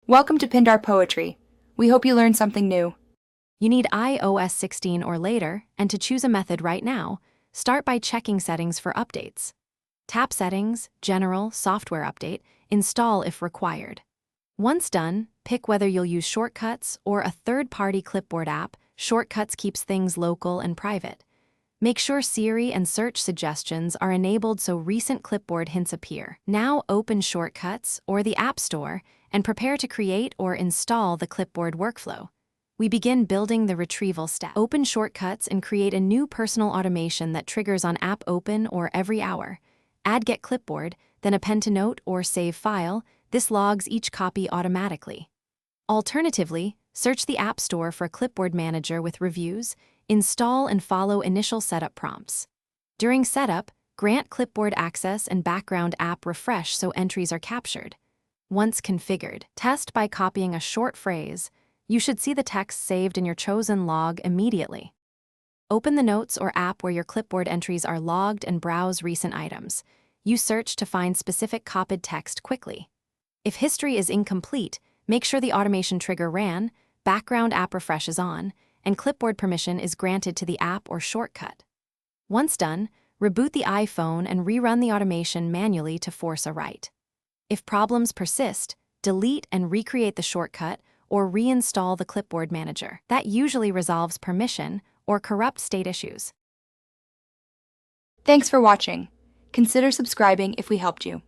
Welcome to Pindar Poetry. We hope you learned something new. You need iOS 16 or later, and to choose a method right now, start by checking settings for updates. Tap Settings, General, Software Update, Install if required. Once done, pick whether you'll use Shortcuts or a third-party clipboard app. Shortcuts keeps things local and private. Make sure Siri and search suggestions are enabled so recent clipboard hints appear. Now open Shortcuts or the App Store and prepare to create or install the clipboard workflow. We begin building the retrieval step. Open Shortcuts and create a new personal automation that triggers on app open or every hour. Add Get Clipboard, then append to Note or Save File. This logs each copy automatically. Alternatively, search the App Store for a clipboard manager with reviews. Install and follow initial setup prompts. During setup, grant clipboard access and background app refresh so entries are captured. Once configured, test by copying a short phrase. You should see the text saved in your chosen log immediately. Open the notes or app where your clipboard entries are logged and browse recent items. You search to find specific copied text quickly. If history is incomplete, make sure the automation trigger ran, background app refresh is on, and clipboard permission is granted to the app or shortcut. Once done, reboot the iPhone and rerun the automation manually to force a write. If problems persist, delete and recreate the shortcut or reinstall the clipboard manager. That usually resolves permission or corrupt state issues. Thanks for watching. Consider subscribing if we helped you.